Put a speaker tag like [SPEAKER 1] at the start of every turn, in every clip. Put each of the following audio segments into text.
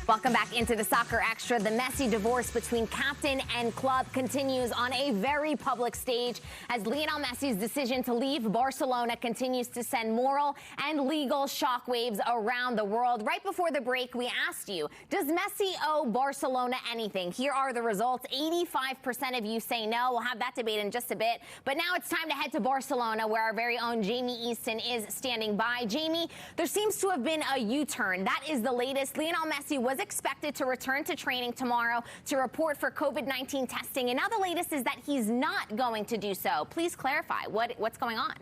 [SPEAKER 1] Welcome back into the Soccer Extra. The messy divorce between captain and club continues on a very public stage as Lionel Messi's decision to leave Barcelona continues to send moral and legal shockwaves around the world. Right before the break, we asked you, does Messi owe Barcelona anything? Here are the results. 85% of you say no. We'll have that debate in just a bit. But now it's time to head to Barcelona, where our very own Jamie Easton is standing by. Jamie, there seems to have been a U-turn. That is the latest. Lionel Messi was expected to return to training tomorrow to report for COVID-19 testing. And now the latest is that he's not going to do so. Please clarify what's going on.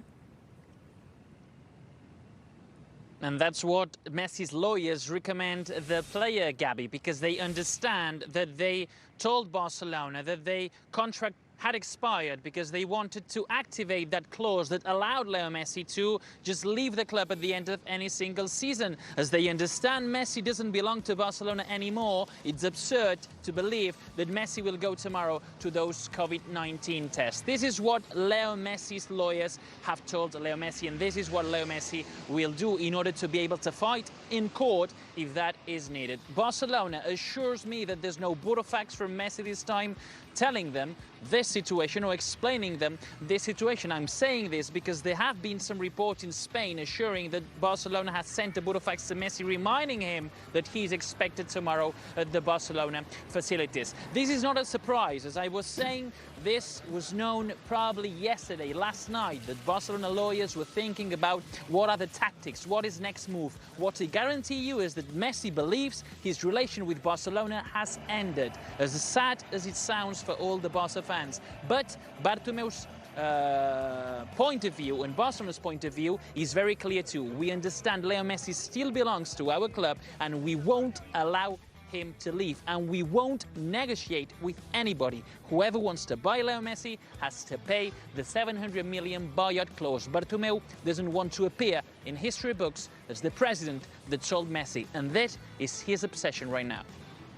[SPEAKER 2] And that's what Messi's lawyers recommend the player, Gabby, because they understand that they told Barcelona that their contract had expired because they wanted to activate that clause that allowed Leo Messi to just leave the club at the end of any single season. As they understand Messi doesn't belong to Barcelona anymore, it's absurd to believe that Messi will go tomorrow to those COVID-19 tests. This is what Leo Messi's lawyers have told Leo Messi, and this is what Leo Messi will do in order to be able to fight in court if that is needed. Barcelona assures me that there's no burofax from Messi this time telling them this situation or explaining them this situation. I'm saying this because there have been some reports in Spain assuring that Barcelona has sent a burofax to Messi reminding him that he's expected tomorrow at the Barcelona facilities. This is not a surprise. As I was saying, this was known probably yesterday, last night, that Barcelona lawyers were thinking about what are the tactics, what is next move. What I guarantee you is that Messi believes his relation with Barcelona has ended, as sad as it sounds for all the Barca fans. But Bartomeu's point of view and Barcelona's point of view is very clear too. We understand Leo Messi still belongs to our club and we won't allow him to leave, and we won't negotiate with anybody. Whoever wants to buy Leo Messi has to pay the 700 million buyout clause. Bartomeu doesn't want to appear in history books as the president that sold Messi, and that is his obsession right now.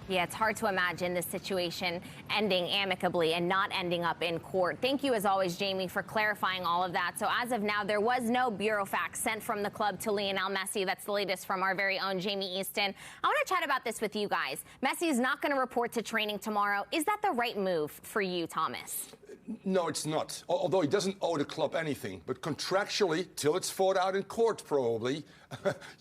[SPEAKER 1] Yeah, it's hard to imagine this situation ending amicably and not ending up in court. Thank you, as always, Jamie, for clarifying all of that. So as of now, there was no burofax sent from the club to Lionel Messi. That's the latest from our very own Jamie Easton. I want to chat about this with you guys. Messi is not going to report to training tomorrow. Is that the right move for you, Thomas?
[SPEAKER 3] No, it's not. Although he doesn't owe the club anything. But contractually, till it's fought out in court probably,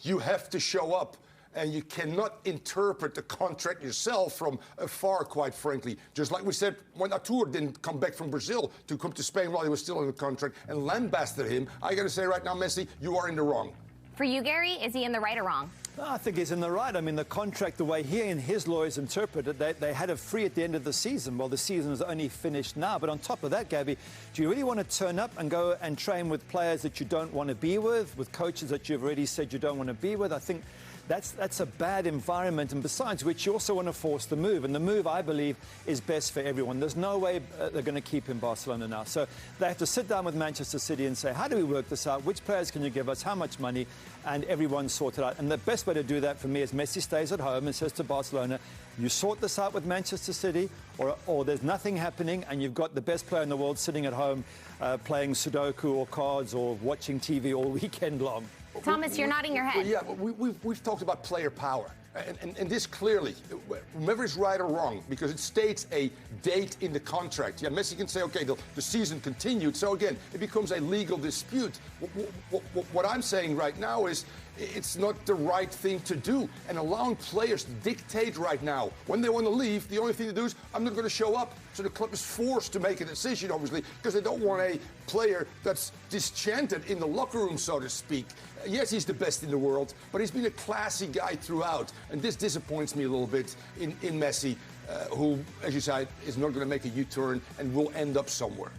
[SPEAKER 3] you have to show up. And you cannot interpret the contract yourself from afar, quite frankly. Just like we said, when Artur didn't come back from Brazil to come to Spain while he was still in the contract and lambasted him, I got to say right now, Messi, you are in the wrong.
[SPEAKER 1] For you, Gary, is he in the right or wrong?
[SPEAKER 4] I think he's in the right. I mean, the contract, the way he and his lawyers interpreted it, they had it free at the end of the season. Well, the season is only finished now. But on top of that, Gabby, do you really want to turn up and go and train with players that you don't want to be with coaches that you've already said you don't want to be with? I think that's a bad environment, and besides which, you also want to force the move, and the move, I believe, is best for everyone. There's no way they're going to keep in Barcelona now. So they have to sit down with Manchester City and say, how do we work this out? Which players can you give us? How much money? And everyone sort it out. And the best way to do that for me is Messi stays at home and says to Barcelona, you sort this out with Manchester City, or there's nothing happening, and you've got the best player in the world sitting at home playing Sudoku or cards or watching TV all weekend long.
[SPEAKER 1] Thomas, you're nodding your head.
[SPEAKER 3] Yeah, we've talked about player power. And this clearly, whether it's right or wrong, because it states a date in the contract. Yeah, Messi can say, okay, the season continued. So again, it becomes a legal dispute. What I'm saying right now is it's not the right thing to do. And allowing players to dictate right now when they want to leave, the only thing to do is, I'm not going to show up. So the club is forced to make a decision, obviously, because they don't want a player that's disenchanted in the locker room, so to speak. Yes, he's the best in the world, but he's been a classy guy throughout. And this disappoints me a little bit in Messi, who, as you said, is not going to make a U-turn and will end up somewhere.